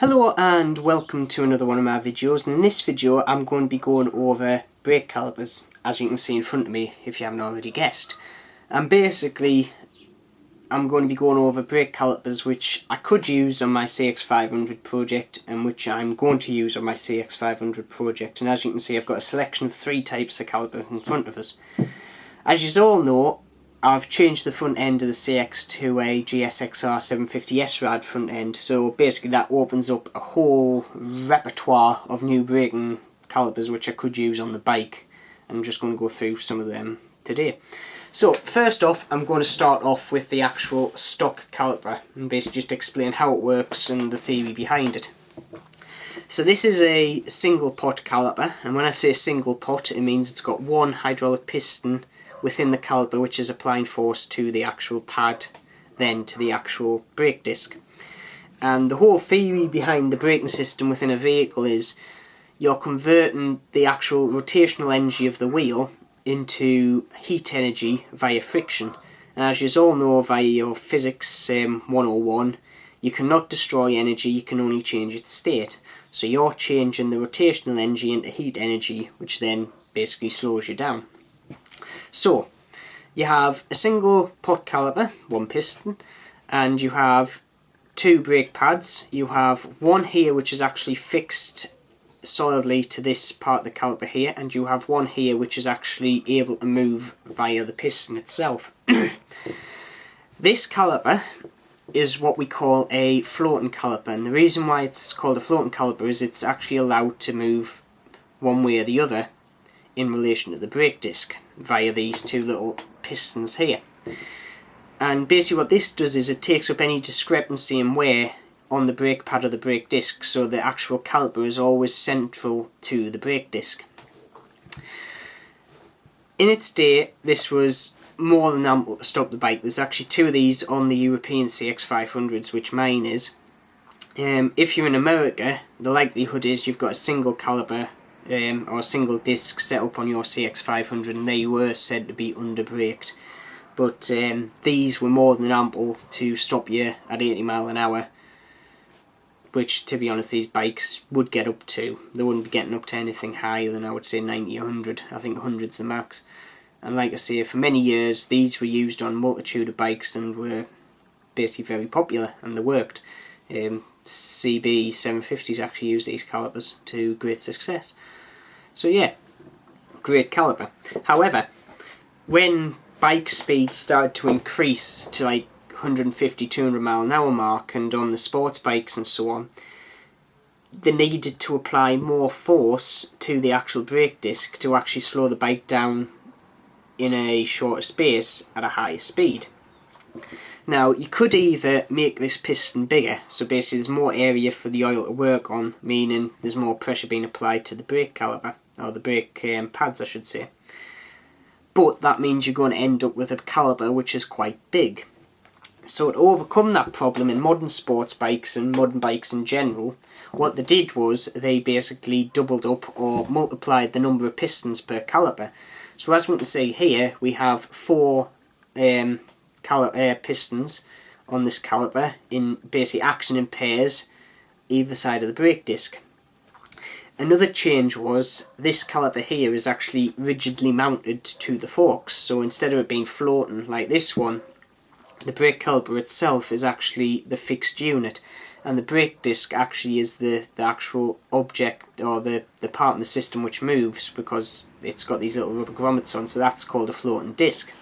Hello and welcome to another one of my videos, and in this video I'm going to be going over brake calipers, as you can see in front of me if you haven't already guessed. And basically I'm going to be going over brake calipers which I could use on my CX500 project and which I'm going to use on my CX500 project. And as you can see, I've got a selection of 3 types of calipers in front of us. As you all know, I've changed the front end of the CX to a GSXR 750S rad front end, so basically that opens up a whole repertoire of new braking calipers which I could use on the bike, and I'm just going to go through some of them today. So first off, I'm going to start off with the actual stock caliper and basically just explain how it works and the theory behind it. So this is a single pot caliper, and when I say single pot it means it's got one hydraulic piston within the caliper which is applying force to the actual pad, then to the actual brake disc. And the whole theory behind the braking system within a vehicle is you're converting the actual rotational energy of the wheel into heat energy via friction. And as you all know via your physics 101, you cannot destroy energy, you can only change its state. So you're changing the rotational energy into heat energy, which then basically slows you down. So, you have a single pot caliper, one piston, and you have 2 brake pads. You have one here which is actually fixed solidly to this part of the caliper here, and you have one here which is actually able to move via the piston itself. This caliper is what we call a floating caliper, and the reason why it's called a floating caliper is it's actually allowed to move one way or the other in relation to the brake disc via these 2 little pistons here. And basically what this does is it takes up any discrepancy in wear on the brake pad or the brake disc, so the actual caliper is always central to the brake disc. In its day this was more than ample to stop the bike. There's actually 2 of these on the European CX500s, which mine is. If you're in America, the likelihood is you've got a single caliper or a single disc set up on your CX500 and they were said to be under braked, but these were more than ample to stop you at 80 miles an hour, which to be honest these bikes would get up to. They wouldn't be getting up to anything higher than I would say 90 or 100, I think 100's the max. And like I say, for many years these were used on a multitude of bikes and were basically very popular and they worked. CB 750s actually use these calipers to great success. So yeah, great caliper. However, when bike speed started to increase to like 150, 200 mile an hour mark, and on the sports bikes and so on, they needed to apply more force to the actual brake disc to actually slow the bike down in a shorter space at a higher speed. Now, you could either make this piston bigger, so basically there's more area for the oil to work on, meaning there's more pressure being applied to the brake caliper, or the brake pads I should say. But that means you're going to end up with a caliper which is quite big. So to overcome that problem in modern sports bikes and modern bikes in general, what they did was they basically doubled up or multiplied the number of pistons per caliper. So as we can see here, we have 4 pistons on this caliper in basically action in pairs either side of the brake disc. Another change was this caliper here is actually rigidly mounted to the forks, so instead of it being floating like this one, the brake caliper itself is actually the fixed unit, and the brake disc actually is the actual object or the part in the system which moves, because it's got these little rubber grommets on, so that's called a floating disc.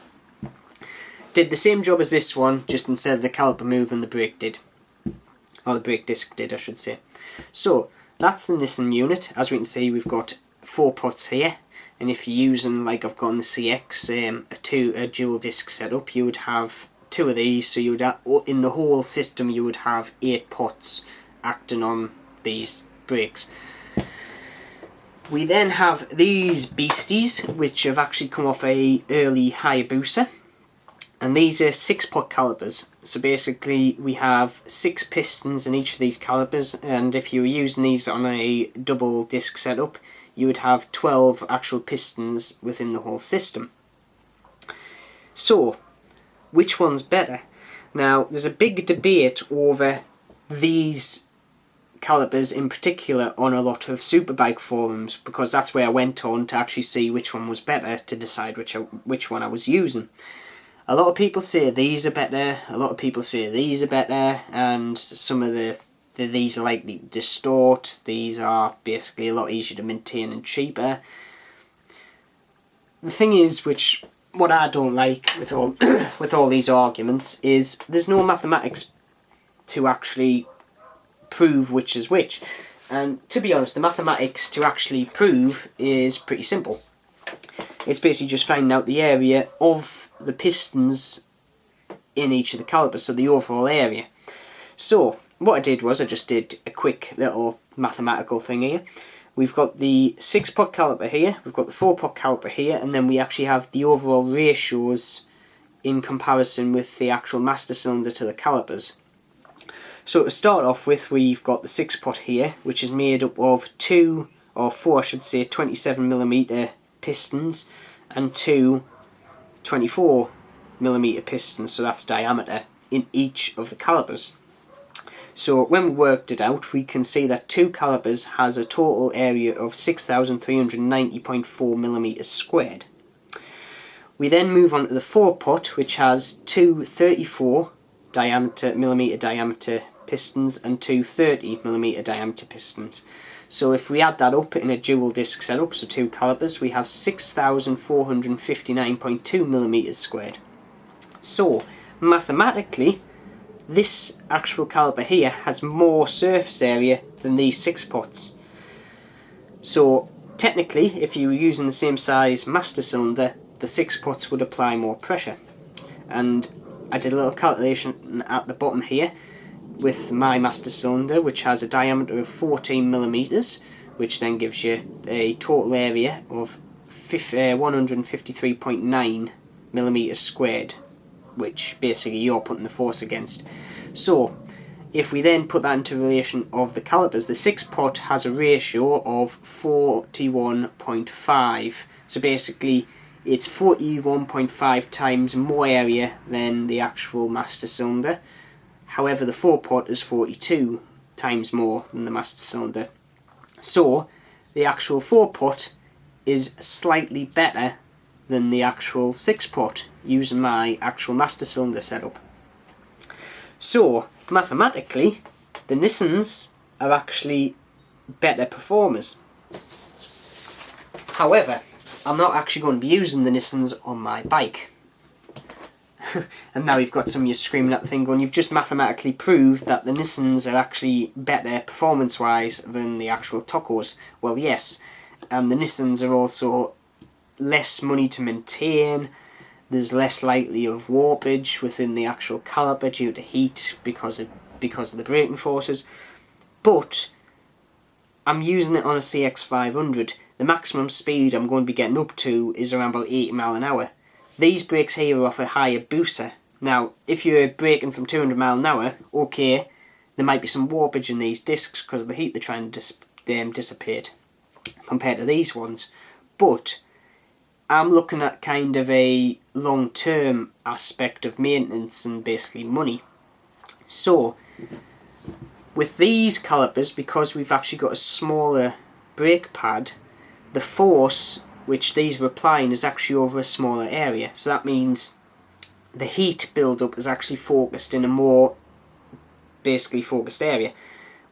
Did the same job as this one, just instead of the caliper moving, the brake did. Or the brake disc did, I should say. So, that's the Nissan unit. As we can see, we've got 4 pots here. And if you're using, like I've got on the CX, a dual disc setup, you would have 2 of these. So you would have, in the whole system, you would have 8 pots acting on these brakes. We then have these beasties, which have actually come off a early Hayabusa. And these are 6-pot calipers. So basically we have 6 pistons in each of these calipers, and if you were using these on a double disc setup, you would have 12 actual pistons within the whole system. So, which one's better? Now, there's a big debate over these calipers in particular on a lot of superbike forums, because that's where I went on to actually see which one was better to decide which one I was using. A lot of people say these are better, a lot of people say these are better, and some of these are likely to distort, these are basically a lot easier to maintain and cheaper. The thing is, what I don't like with all with all these arguments is there's no mathematics to actually prove which is which. And to be honest, the mathematics to actually prove is pretty simple. It's basically just finding out the area of the pistons in each of the calipers, so the overall area. So what I did was I just did a quick little mathematical thing here. We've got the 6-pot caliper here, we've got the 4-pot caliper here, and then we actually have the overall ratios in comparison with the actual master cylinder to the calipers. So to start off with, we've got the 6-pot here, which is made up of 4 27mm pistons and 2 24mm pistons, so that's diameter, in each of the calipers. So when we worked it out, we can see that 2 calipers has a total area of 6,390.4mm squared. We then move on to the 4-pot, which has 2 34mm diameter pistons and 2 30mm diameter pistons. So if we add that up in a dual disc setup, so 2 calipers, we have 6,459.2mm squared. So mathematically, this actual caliper here has more surface area than these 6 pots. So technically, if you were using the same size master cylinder, the 6 pots would apply more pressure. And I did a little calculation at the bottom here with my master cylinder, which has a diameter of 14mm, which then gives you a total area of 153.9mm squared, which basically you're putting the force against. So if we then put that into relation of the calipers, the 6-pot has a ratio of 41.5. So basically it's 41.5 times more area than the actual master cylinder. However, the 4-pot is 42 times more than the master cylinder. So the actual 4-pot is slightly better than the actual 6-pot using my actual master cylinder setup. So mathematically, the Nissans are actually better performers. However, I'm not actually going to be using the Nissans on my bike. And now you've got some of you screaming at the thing going, you've just mathematically proved that the Nissans are actually better performance-wise than the actual Tokos. Well, yes, and the Nissans are also less money to maintain. There's less likely of warpage within the actual caliper due to heat because of the braking forces. But I'm using it on a CX500. The maximum speed I'm going to be getting up to is around about 80 mph an hour. These brakes here are off a higher booster. Now, if you're braking from 200 mph an hour, okay, there might be some warpage in these discs because of the heat they're trying to dissipate compared to these ones. But I'm looking at kind of a long-term aspect of maintenance and basically money. So, with these calipers, because we've actually got a smaller brake pad, the force which these are applying is actually over a smaller area. So that means the heat build-up is actually focused in a more basically focused area,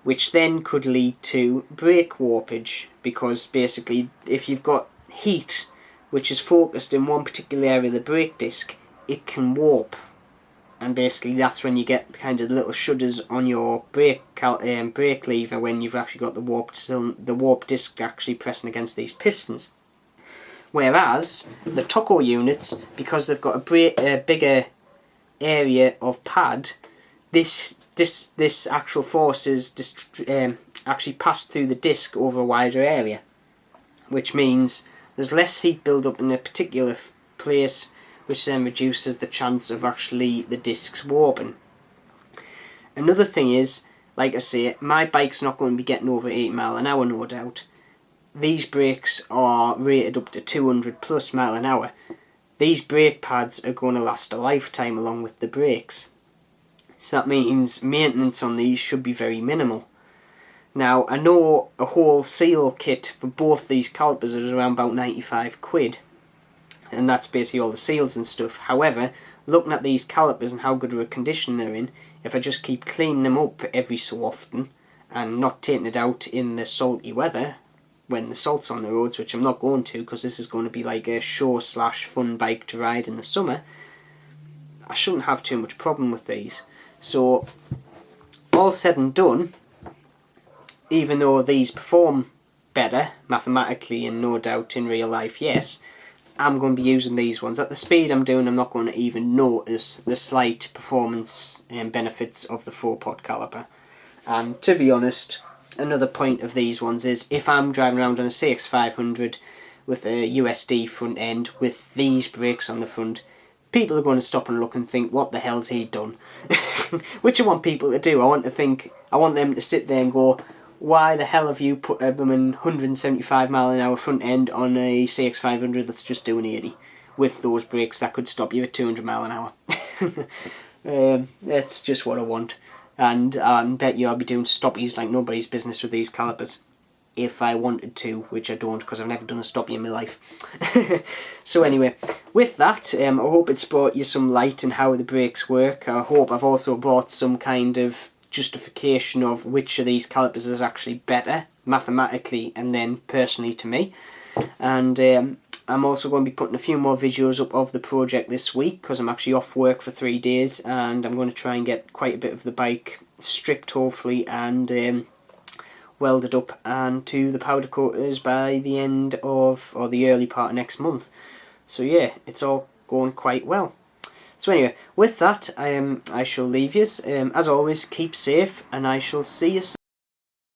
which then could lead to brake warpage, because basically if you've got heat which is focused in one particular area of the brake disc, it can warp, and basically that's when you get kind of the little shudders on your brake lever when you've actually got the warped disc actually pressing against these pistons. Whereas the Toko units, because they've got a bigger area of pad, this actual force is actually passed through the disc over a wider area, which means there's less heat build-up in a particular place, which then reduces the chance of actually the discs warping. Another thing is, like I say, my bike's not going to be getting over 80 mph an hour, no doubt. These brakes are rated up to 200 plus mph an hour. These brake pads are going to last a lifetime along with the brakes. So that means maintenance on these should be very minimal. Now, I know a whole seal kit for both these calipers is around about 95 quid, and that's basically all the seals and stuff. However, looking at these calipers and how good of a condition they're in, if I just keep cleaning them up every so often and not taking it out in the salty weather when the salt's on the roads, which I'm not going to because this is going to be like a show slash fun bike to ride in the summer, I shouldn't have too much problem with these. So all said and done, even though these perform better mathematically and no doubt in real life, yes, I'm going to be using these ones. At the speed I'm doing, I'm not going to even notice the slight performance benefits of the 4-pot caliper. And to be honest, another point of these ones is if I'm driving around on a CX500 with a USD front end with these brakes on the front, people are going to stop and look and think, what the hell's he done? Which I want people to do. I want them to sit there and go, why the hell have you put a blooming 175 mile an hour front end on a CX500 that's just doing 80 with those brakes that could stop you at 200 mile an hour? That's just what I want. And I bet you I'll be doing stoppies like nobody's business with these calipers if I wanted to, which I don't because I've never done a stoppie in my life. So anyway, with that, I hope it's brought you some light on how the brakes work. I hope I've also brought some kind of justification of which of these calipers is actually better mathematically and then personally to me. And I'm also going to be putting a few more videos up of the project this week because I'm actually off work for 3 days, and I'm going to try and get quite a bit of the bike stripped hopefully and welded up and to the powder coaters by the end of, or the early part of next month. So yeah, it's all going quite well. So anyway, with that, I shall leave you. As always, keep safe, and I shall see you soon.